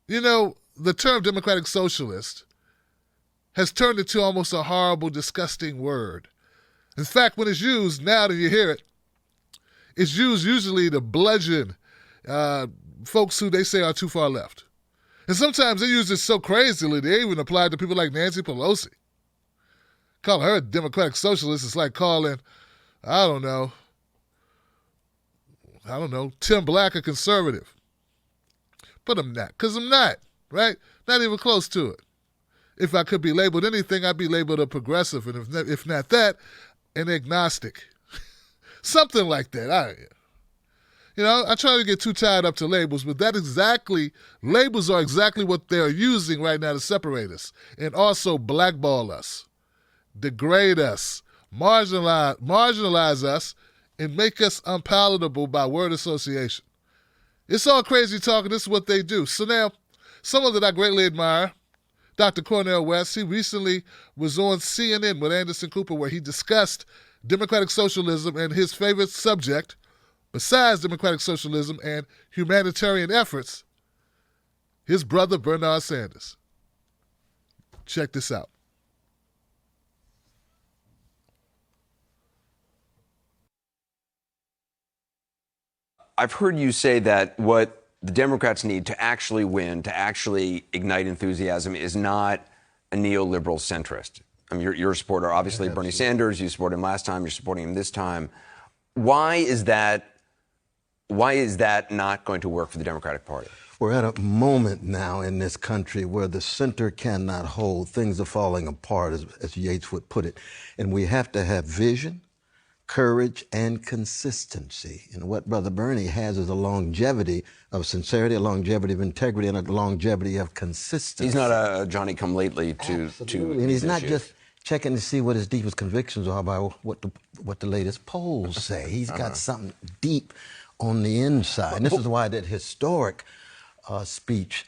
You know, the term democratic socialist has turned into almost a horrible, disgusting word. In fact, when it's used, now that you hear it, it's used usually to bludgeon uh, folks who they say are too far left. And sometimes they use it so crazily, they even apply it to people like Nancy Pelosi. Calling her a democratic socialist is like calling, I don't know, Tim Black a conservative. But I'm not, because I'm not, right? Not even close to it. If I could be labeled anything, I'd be labeled a progressive, and if not that, an agnostic. Something like that. I try to get too tied up to labels, but labels are exactly what they're using right now to separate us and also blackball us, degrade us, marginalize us, and make us unpalatable by word association. It's all crazy talk, and this is what they do. So now, someone that I greatly admire, Dr. Cornel West, he recently was on CNN with Anderson Cooper where he discussed democratic socialism and his favorite subject, besides democratic socialism and humanitarian efforts, his brother Bernard Sanders. Check this out. I've heard you say that what the Democrats need to actually win, to actually ignite enthusiasm, is not a neoliberal centrist. I mean, you're a supporter, obviously, Bernie Sanders. You supported him last time. You're supporting him this time. Why is that not going to work for the Democratic Party? We're at a moment now in this country where the center cannot hold. Things are falling apart, as Yates would put it. And we have to have vision, courage, and consistency. And what Brother Bernie has is a longevity of sincerity, a longevity of integrity, and a longevity of consistency. He's not a Johnny-come-lately to and he's not just checking to see what his deepest convictions are by what the latest polls say. He's got something deep on the inside. And this is why that historic speech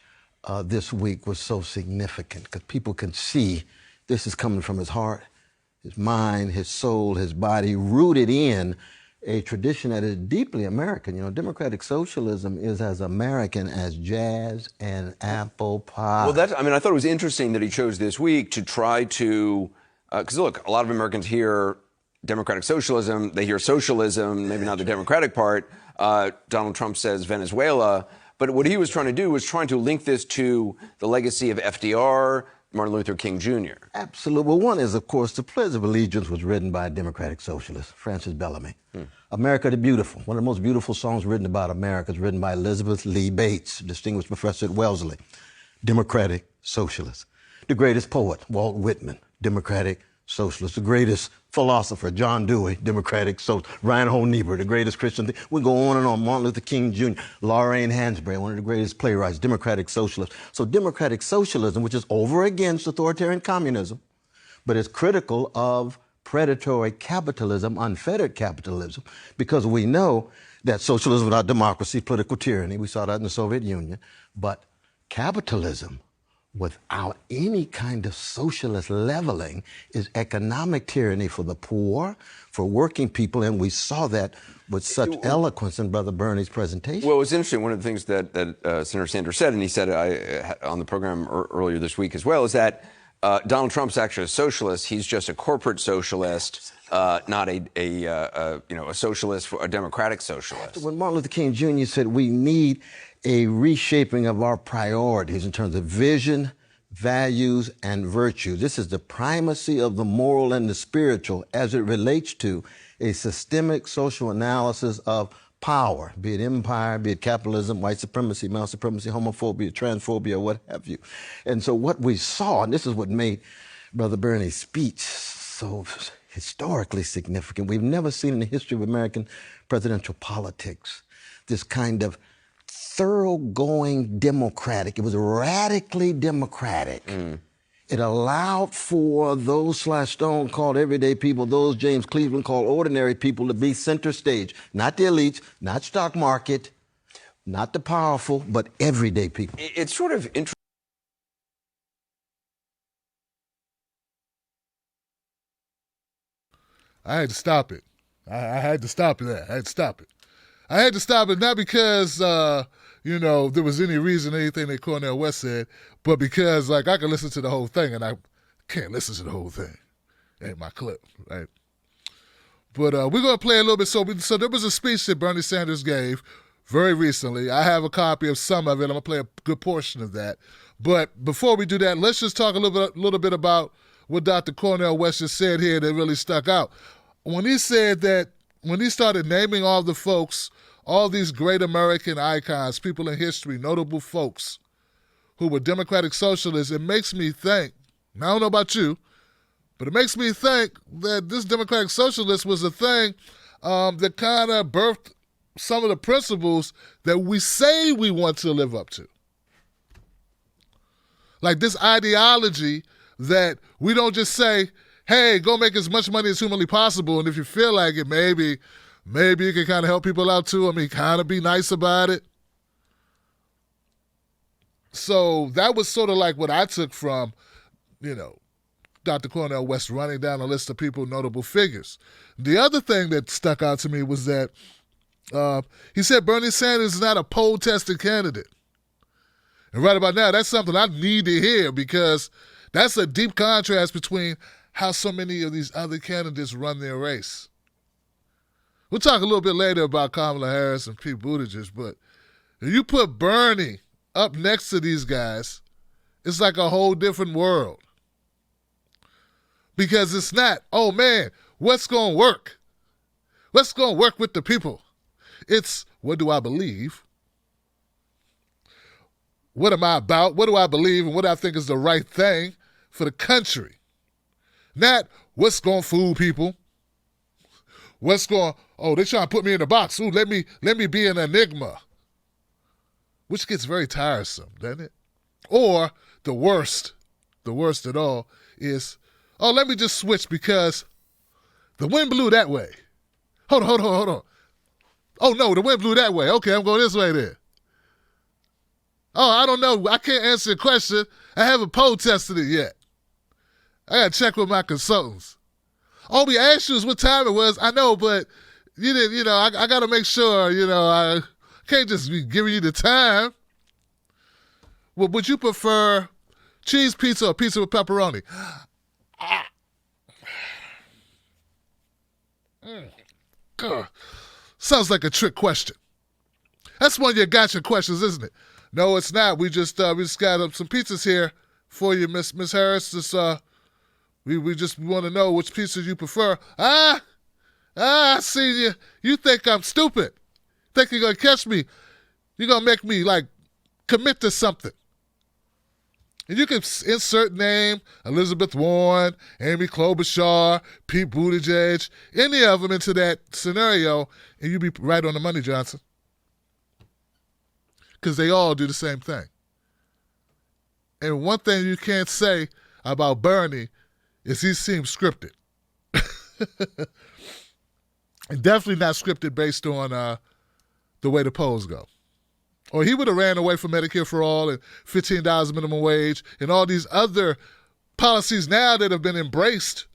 this week was so significant, because people can see this is coming from his heart, his mind, his soul, his body, rooted in a tradition that is deeply American. You know, democratic socialism is as American as jazz and apple pie. Well, I thought it was interesting that he chose this week to try to, because look, a lot of Americans hear democratic socialism, they hear socialism, maybe not the Democratic part. Donald Trump says Venezuela. But what he was trying to do was trying to link this to the legacy of FDR, Martin Luther King Jr. Absolutely. Well, one is, of course, the Pledge of Allegiance was written by a democratic socialist, Francis Bellamy. America the Beautiful, one of the most beautiful songs written about America, is written by Elizabeth Lee Bates, distinguished professor at Wellesley, democratic socialist. The greatest poet, Walt Whitman, democratic socialist. The greatest philosopher, John Dewey, democratic socialist. Reinhold Niebuhr, the greatest Christian. We go on and on. Martin Luther King Jr., Lorraine Hansberry, one of the greatest playwrights, democratic socialist. So democratic socialism, which is over against authoritarian communism, but is critical of predatory capitalism, unfettered capitalism, because we know that socialism without democracy, political tyranny, we saw that in the Soviet Union, but capitalism without any kind of socialist leveling is economic tyranny for the poor, for working people, and we saw that with such eloquence in Brother Bernie's presentation. Well, it was interesting. One of the things that Senator Sanders said, and he said on the program earlier this week as well, is that Donald Trump's actually a socialist. He's just a corporate socialist, not a socialist, a democratic socialist. When Martin Luther King Jr. said we need a reshaping of our priorities in terms of vision, values, and virtue. This is the primacy of the moral and the spiritual as it relates to a systemic social analysis of power, be it empire, be it capitalism, white supremacy, male supremacy, homophobia, transphobia, what have you. And so what we saw, and this is what made Brother Bernie's speech so historically significant, we've never seen in the history of American presidential politics this kind of thoroughgoing democratic. It was radically democratic. It allowed for those Sly Stone called everyday people, those James Cleveland called ordinary people, to be center stage. Not the elites, not stock market, not the powerful, but everyday people. It's sort of interesting. I had to stop it. I had to stop that. I had to stop it. I had to stop it not because, there was any reason, anything that Cornel West said, but because, like, I can listen to the whole thing, and I can't listen to the whole thing. Ain't my clip, right? But we're going to play a little bit. So there was a speech that Bernie Sanders gave very recently. I have a copy of some of it. I'm going to play a good portion of that. But before we do that, let's just talk a little bit about what Dr. Cornel West just said here that really stuck out. When he started naming all the folks, all these great American icons, people in history, notable folks who were democratic socialists, it makes me think, and I don't know about you, but it makes me think that this democratic socialist was a thing that kind of birthed some of the principles that we say we want to live up to. Like this ideology that we don't just say, hey, go make as much money as humanly possible, and if you feel like it, maybe you can kind of help people out too. I mean, kind of be nice about it. So that was sort of like what I took from, Dr. Cornel West running down a list of people, notable figures. The other thing that stuck out to me was that he said Bernie Sanders is not a poll-tested candidate. And right about now, that's something I need to hear because that's a deep contrast between how so many of these other candidates run their race. We'll talk a little bit later about Kamala Harris and Pete Buttigieg, but if you put Bernie up next to these guys, it's like a whole different world. Because it's not, oh man, what's going to work? What's going to work with the people? It's, what do I believe? What am I about? What do I believe and what I think is the right thing for the country? Not what's going to fool people. They're trying to put me in a box. Ooh, let me be an enigma. Which gets very tiresome, doesn't it? Or the worst at all is, let me just switch because the wind blew that way. Hold on. Oh, no, the wind blew that way. Okay, I'm going this way then. Oh, I don't know. I can't answer your question. I haven't poll tested it yet. I got to check with my consultants. All we asked you is what time it was. I know, but you didn't, I got to make sure, I can't just be giving you the time. Well, would you prefer cheese pizza or pizza with pepperoni? God. Sounds like a trick question. That's one of your gotcha questions, isn't it? No, it's not. We just got some pizzas here for you, Miss Harris. We just want to know which pizzas you prefer. I see you. You think I'm stupid. Think you're gonna catch me. You're gonna make me commit to something. And you can insert name, Elizabeth Warren, Amy Klobuchar, Pete Buttigieg, any of them into that scenario, and you be right on the money, Johnson. Because they all do the same thing. And one thing you can't say about Bernie is he seems scripted. And definitely not scripted based on the way the polls go. Or he would have ran away from Medicare for All and $15 minimum wage and all these other policies now that have been embraced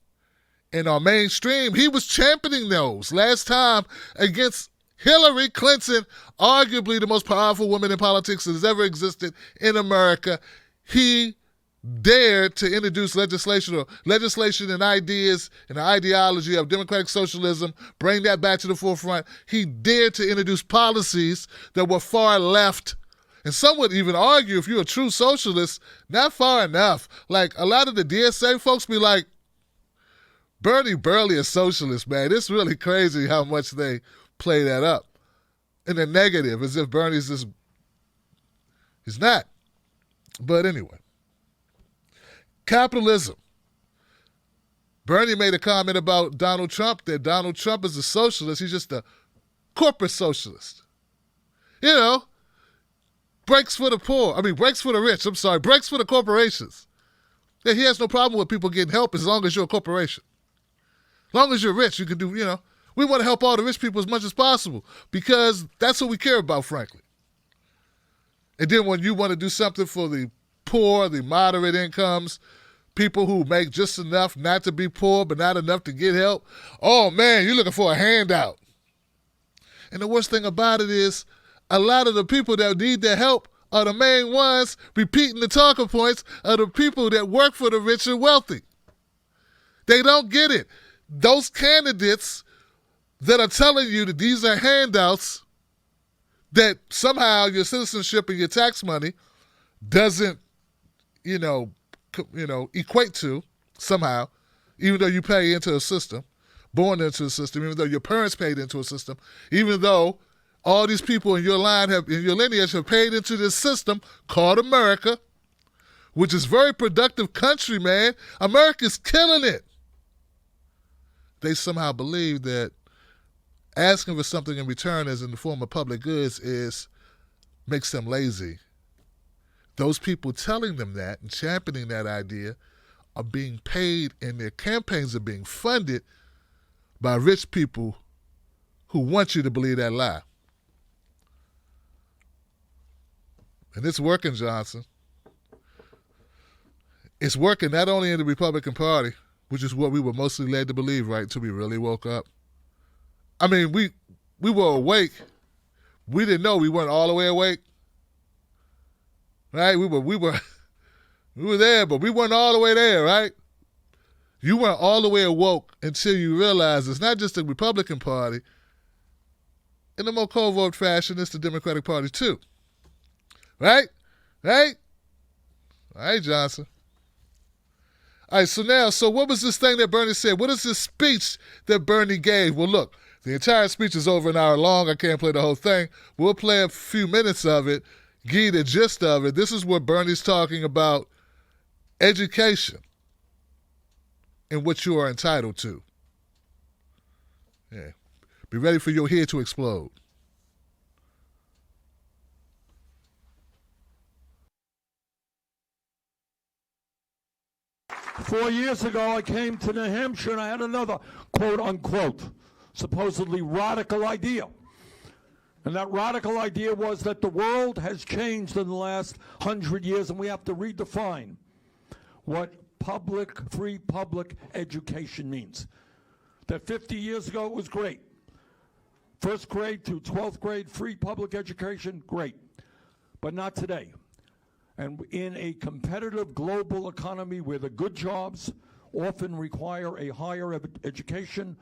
and are mainstream. He was championing those last time against Hillary Clinton, arguably the most powerful woman in politics that has ever existed in America. He dared to introduce legislation and ideas and the ideology of democratic socialism, bring that back to the forefront. He dared to introduce policies that were far left. And some would even argue, if you're a true socialist, not far enough. Like a lot of the DSA folks be like, Bernie barely a socialist, man. It's really crazy how much they play that up in the negative, as if Bernie's this. He's not. But anyway. Capitalism. Bernie made a comment about Donald Trump that Donald Trump is a socialist. He's just a corporate socialist. Breaks for the poor. Breaks for the rich. Breaks for the corporations. Yeah, he has no problem with people getting help as long as you're a corporation. As long as you're rich, you can do, we want to help all the rich people as much as possible because that's what we care about, frankly. And then when you want to do something for the poor, the moderate incomes, people who make just enough not to be poor but not enough to get help, oh man, you're looking for a handout. And the worst thing about it is a lot of the people that need their help are the main ones repeating the talking points of the people that work for the rich and wealthy. They don't get it. Those candidates that are telling you that these are handouts that somehow your citizenship and your tax money doesn't, equate to somehow, even though you pay into a system, born into a system, even though your parents paid into a system, even though all these people in your lineage have paid into this system called America, which is a very productive country, man. America's killing it. They somehow believe that asking for something in return as in the form of public goods makes them lazy. Those people telling them that and championing that idea are being paid, and their campaigns are being funded by rich people who want you to believe that lie. And it's working, Johnson. It's working not only in the Republican Party, which is what we were mostly led to believe, right, until we really woke up. I mean, we were awake. We didn't know we weren't all the way awake. Right? We were there, but we weren't all the way there, right? You weren't all the way awoke until you realized it's not just the Republican Party. In a more covert fashion, it's the Democratic Party too. Right? Right? All right, Johnson. All right, so what was this thing that Bernie said? What is this speech that Bernie gave? Well, look, the entire speech is over an hour long. I can't play the whole thing. We'll play a few minutes of it, give you the gist of it. This is what Bernie's talking about education and what you are entitled to. Yeah. Be ready for your head to explode. Four years ago, I came to New Hampshire and I had another quote-unquote supposedly radical idea. And that radical idea was that the world has changed in the last 100 years and we have to redefine what free public education means. That 50 years ago it was great. First grade to 12th grade, free public education, great. But not today. And in a competitive global economy where the good jobs often require a higher education,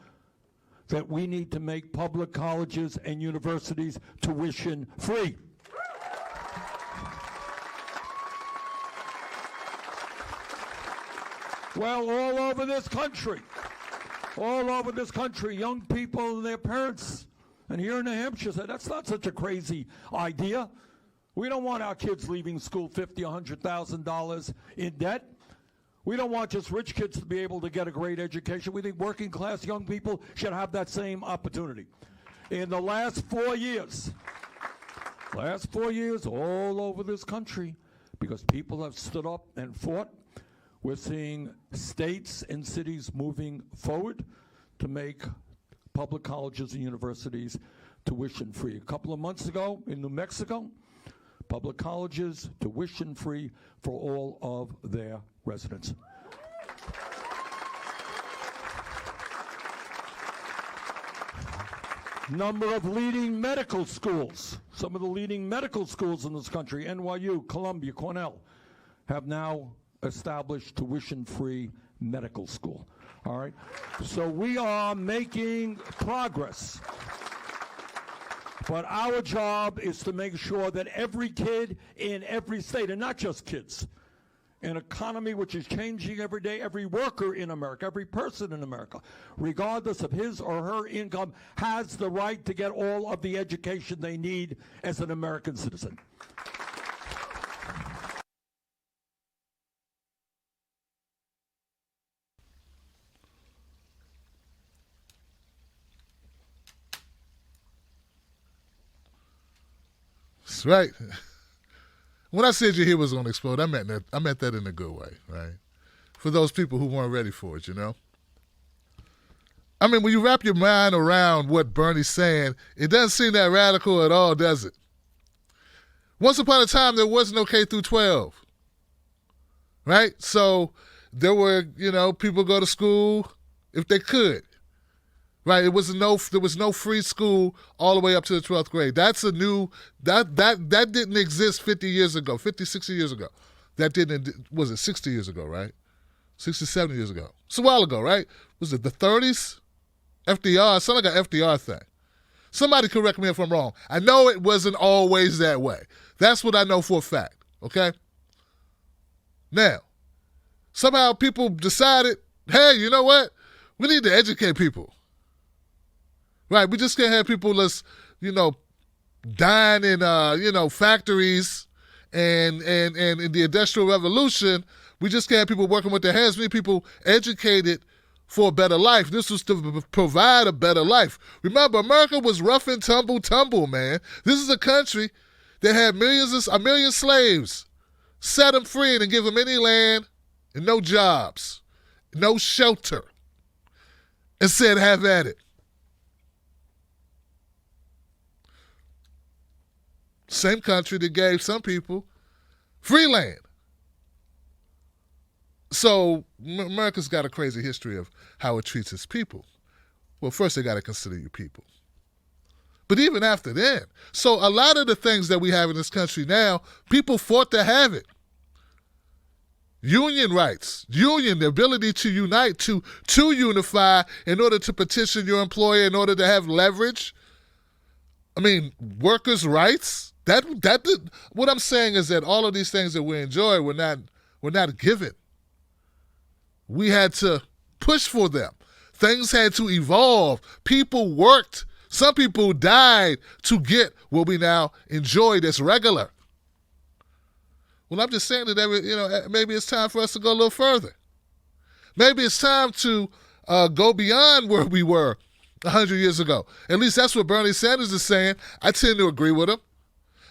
that we need to make public colleges and universities tuition free. Well, all over this country, young people and their parents, and here in New Hampshire said, that's not such a crazy idea. We don't want our kids leaving school $50,000, $100,000 in debt. We don't want just rich kids to be able to get a great education. We think working class young people should have that same opportunity. In the last 4 years, all over this country, because people have stood up and fought, we're seeing states and cities moving forward to make public colleges and universities tuition free. A couple of months ago in New Mexico, public colleges tuition free for all of their residents. Number of leading medical schools, some of the leading medical schools in this country, NYU, Columbia, Cornell, have now established tuition-free medical school. All right? So we are making progress. But our job is to make sure that every kid in every state, and not just kids, an economy which is changing every day, every worker in America, every person in America, regardless of his or her income, has the right to get all of the education they need as an American citizen. That's right. When I said your head was going to explode, I meant that in a good way, right? For those people who weren't ready for it, you know? I mean, when you wrap your mind around what Bernie's saying, it doesn't seem that radical at all, does it? Once upon a time, there was no K through 12, right? So there were, people go to school if they could. Right? There was no free school all the way up to the 12th grade. That's a new that didn't exist 50 years ago, 50, 60 years ago. That didn't was it 60 years ago, right? 60, 70 years ago. It's a while ago, right? Was it the 30s? FDR, it sounded like an FDR thing. Somebody correct me if I'm wrong. I know it wasn't always that way. That's what I know for a fact, okay? Now, somehow people decided, hey, you know what? We need to educate people. Right, we just can't have people that's, dying in, factories and in the Industrial Revolution. We just can't have people working with their hands. We need people educated for a better life. This was to provide a better life. Remember, America was rough and tumble, man. This is a country that had a million slaves, set them free and give them any land and no jobs, no shelter, and said, have at it. Same country that gave some people free land. So America's got a crazy history of how it treats its people. Well, first they got to consider you people. But even after then, so a lot of the things that we have in this country now, people fought to have it. Union rights, the ability to unite, to unify in order to petition your employer, in order to have leverage. Workers' rights. What I'm saying is that all of these things that we enjoy were not given. We had to push for them. Things had to evolve. People worked. Some people died to get what we now enjoy that's regular. Well, I'm just saying that maybe it's time for us to go a little further. Maybe it's time to go beyond where we were 100 years ago. At least that's what Bernie Sanders is saying. I tend to agree with him.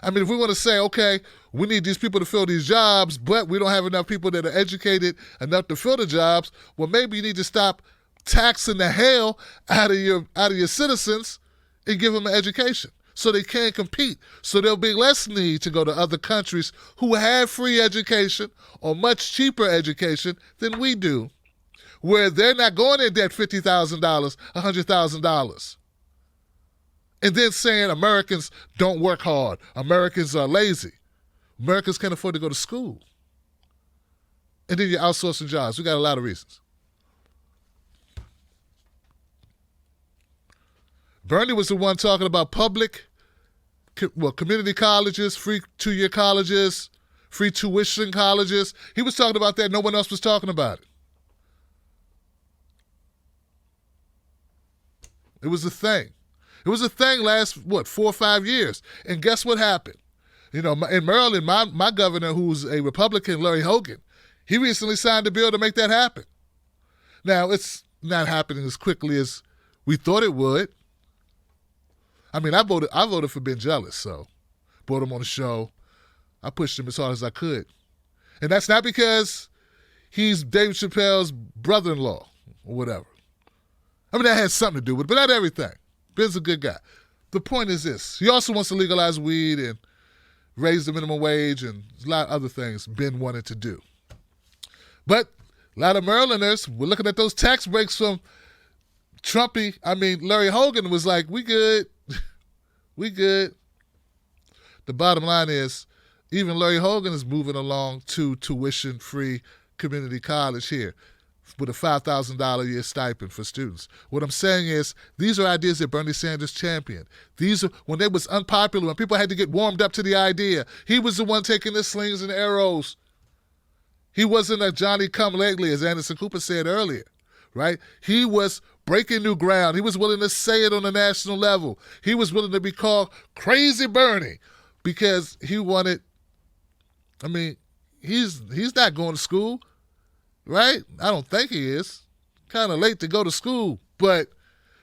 If we want to say, okay, we need these people to fill these jobs, but we don't have enough people that are educated enough to fill the jobs, well, maybe you need to stop taxing the hell out of your citizens and give them an education so they can compete. So there'll be less need to go to other countries who have free education or much cheaper education than we do, where they're not going in debt $50,000, $100,000. And then saying Americans don't work hard. Americans are lazy. Americans can't afford to go to school. And then you're outsourcing jobs. We got a lot of reasons. Bernie was the one talking about community colleges, free 2-year colleges, free tuition colleges. He was talking about that. No one else was talking about it. It was a thing. It was a thing last, 4 or 5 years. And guess what happened? In Maryland, my governor, who's a Republican, Larry Hogan, he recently signed a bill to make that happen. Now, it's not happening as quickly as we thought it would. I voted for Ben Jealous, so brought him on the show. I pushed him as hard as I could. And that's not because he's Dave Chappelle's brother-in-law or whatever. That has something to do with it, but not everything. Ben's a good guy. The point is this. He also wants to legalize weed and raise the minimum wage and a lot of other things Ben wanted to do. But a lot of Marylanders were looking at those tax breaks from Larry Hogan was like, we good. We good. The bottom line is, even Larry Hogan is moving along to tuition-free community college here with a $5,000 a year stipend for students. What I'm saying is, these are ideas that Bernie Sanders championed. These are, when it was unpopular, when people had to get warmed up to the idea, he was the one taking the slings and arrows. He wasn't a Johnny-come-lately, as Anderson Cooper said earlier, right? He was breaking new ground. He was willing to say it on a national level. He was willing to be called Crazy Bernie because he wanted, he's not going to school. Right? I don't think he is. Kind of late to go to school. But,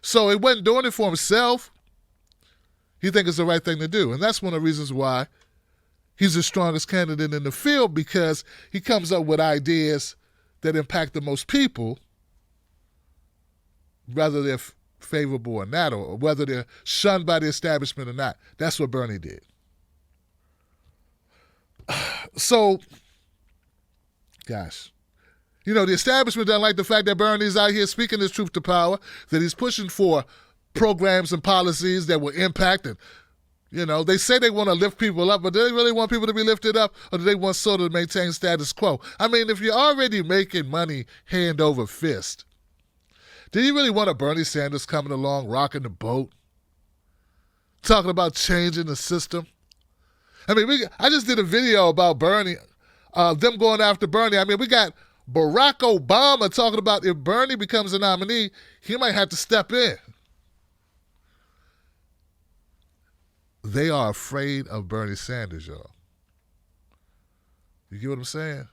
so he wasn't doing it for himself. He thinks it's the right thing to do. And that's one of the reasons why he's the strongest candidate in the field, because he comes up with ideas that impact the most people, whether they're favorable or not, or whether they're shunned by the establishment or not. That's what Bernie did. So, gosh. You know, the establishment doesn't like the fact that Bernie's out here speaking his truth to power, that he's pushing for programs and policies that will impact and, you know, they say they want to lift people up, but do they really want people to be lifted up, or do they want sort of maintain status quo? I mean, if you're already making money hand over fist, do you really want a Bernie Sanders coming along, rocking the boat, talking about changing the system? I mean, I just did a video about Bernie, them going after Bernie. I mean, we got Barack Obama talking about if Bernie becomes a nominee, he might have to step in. They are afraid of Bernie Sanders, y'all. You get what I'm saying?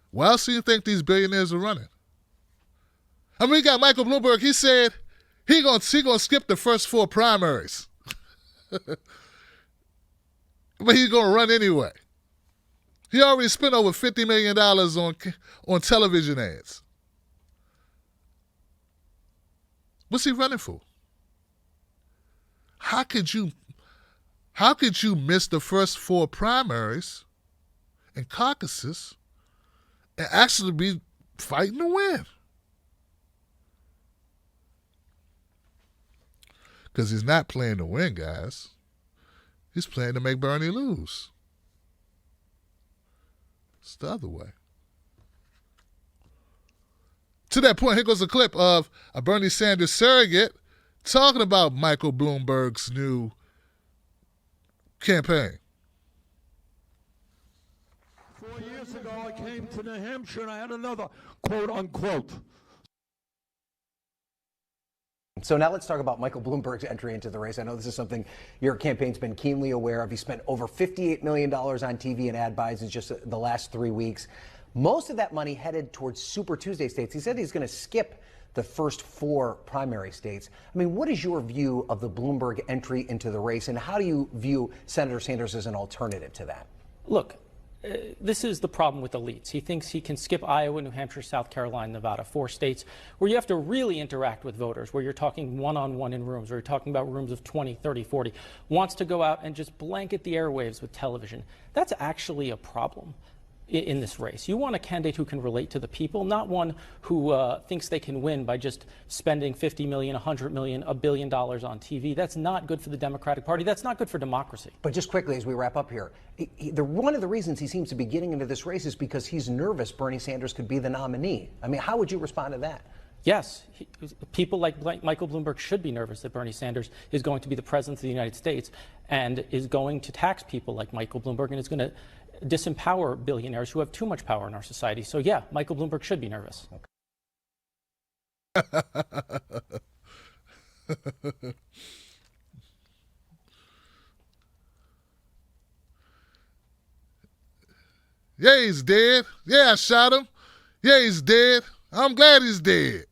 Why else do you think these billionaires are running? I mean, we got Michael Bloomberg. He said he gonna skip the first 4 primaries. But he's going to run anyway. He already spent over $50 million on television ads. What's he running for? How could you miss the first 4 primaries and caucuses and actually be fighting to win? Because he's not playing to win, guys. He's playing to make Bernie lose. It's the other way. To that point, here goes a clip of a Bernie Sanders surrogate talking about Michael Bloomberg's new campaign. 4 years ago, I came to New Hampshire and I had another quote unquote. So now let's talk about Michael Bloomberg's entry into the race. I know this is something your campaign's been keenly aware of. He spent over $58 million on TV and ad buys in just the last 3 weeks. Most of that money headed towards Super Tuesday states. He said he's going to skip the first 4 primary states. I mean, what is your view of the Bloomberg entry into the race, and how do you view Senator Sanders as an alternative to that? Look, this is the problem with elites. He thinks he can skip Iowa, New Hampshire, South Carolina, Nevada, 4 states where you have to really interact with voters, where you're talking one-on-one in rooms, where you're talking about rooms of 20, 30, 40, wants to go out and just blanket the airwaves with television. That's actually a problem in this race. You want a candidate who can relate to the people, not one who thinks they can win by just spending $50 million, $100 million, $1 billion on TV. That's not good for the Democratic Party. That's not good for democracy. But just quickly, as we wrap up here, one of the reasons he seems to be getting into this race is because he's nervous Bernie Sanders could be the nominee. I mean, how would you respond to that? Yes, people like Michael Bloomberg should be nervous that Bernie Sanders is going to be the president of the United States and is going to tax people like Michael Bloomberg and is going to disempower billionaires who have too much power in our society. So yeah, Michael Bloomberg should be nervous. Yeah, he's dead. Yeah, I shot him. Yeah, he's dead. I'm glad he's dead.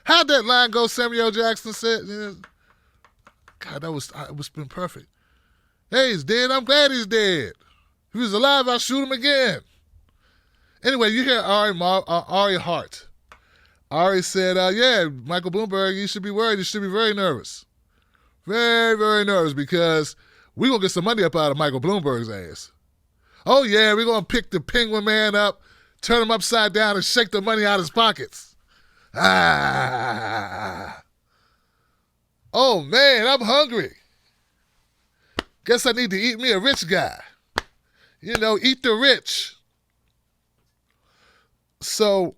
How'd that line go? Samuel Jackson said. God, it was been perfect. Hey, he's dead. I'm glad he's dead. If he was alive, I'll shoot him again. Anyway, you hear Ari Hart. Ari said, yeah, Michael Bloomberg, you should be worried. You should be very nervous. Very, very nervous because we're going to get some money up out of Michael Bloomberg's ass. Oh, yeah, we're going to pick the penguin man up, turn him upside down, and shake the money out of his pockets. Ah. Oh, man, I'm hungry. Guess I need to eat me a rich guy. You know, eat the rich. So,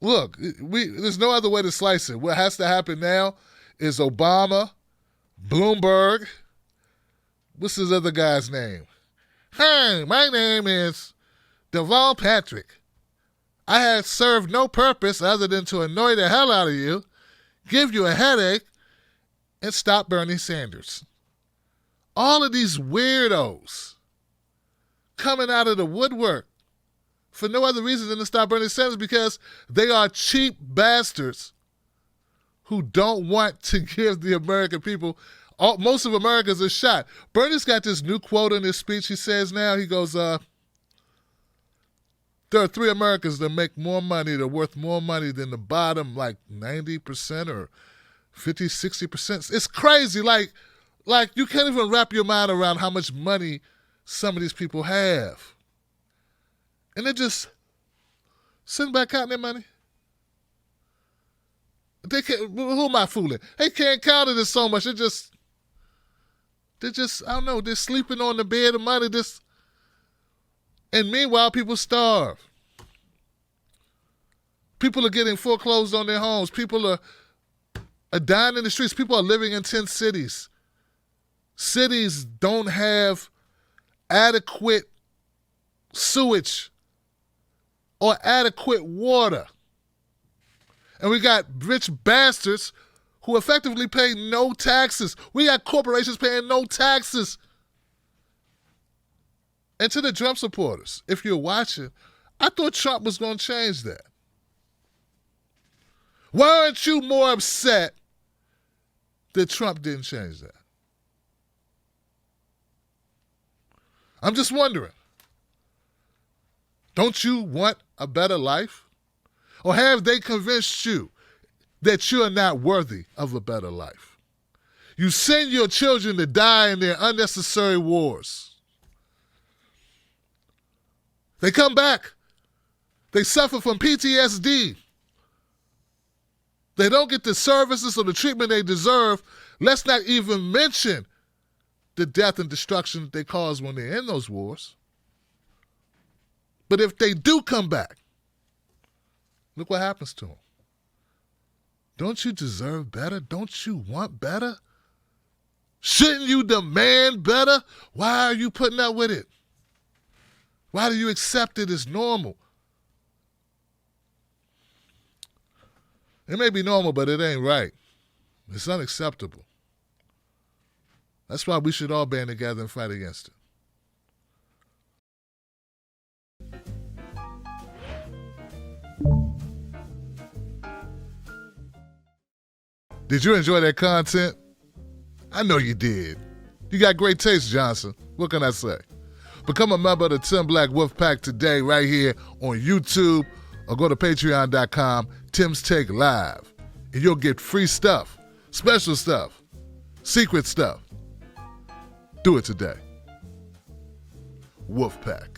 look, there's no other way to slice it. What has to happen now is Obama, Bloomberg, what's his other guy's name? Hey, my name is Deval Patrick. I had served no purpose other than to annoy the hell out of you, give you a headache, and stop Bernie Sanders. All of these weirdos coming out of the woodwork for no other reason than to stop Bernie Sanders because they are cheap bastards who don't want to give the American people, most of Americans, a shot. Bernie's got this new quote in his speech. He says now, he goes, there are 3 Americans that make more money, that are worth more money than the bottom, like 90% or 50, 60%. It's crazy. Like you can't even wrap your mind around how much money some of these people have. And they're just sitting back counting their money. They can't, who am I fooling? They can't count it so much. They're just, I don't know, they're sleeping on the bed of money. And meanwhile, people starve. People are getting foreclosed on their homes. People are dying in the streets. People are living in 10 cities. Cities don't have adequate sewage or adequate water. And we got rich bastards who effectively pay no taxes. We got corporations paying no taxes. And to the Trump supporters, if you're watching, I thought Trump was going to change that. Why aren't you more upset that Trump didn't change that? I'm just wondering. Don't you want a better life? Or have they convinced you that you're not worthy of a better life? You send your children to die in their unnecessary wars. They come back. They suffer from PTSD. They don't get the services or the treatment they deserve. Let's not even mention the death and destruction they cause when they're in those wars. But if they do come back, look what happens to them. Don't you deserve better? Don't you want better? Shouldn't you demand better? Why are you putting up with it? Why do you accept it as normal? It may be normal, but it ain't right. It's unacceptable. That's why we should all band together and fight against it. Did you enjoy that content? I know you did. You got great taste, Johnson. What can I say? Become a member of the Tim Black Wolf Pack today right here on YouTube, or go to patreon.com, Tim's Take Live, and you'll get free stuff, special stuff, secret stuff. Do it today. Wolf Pack.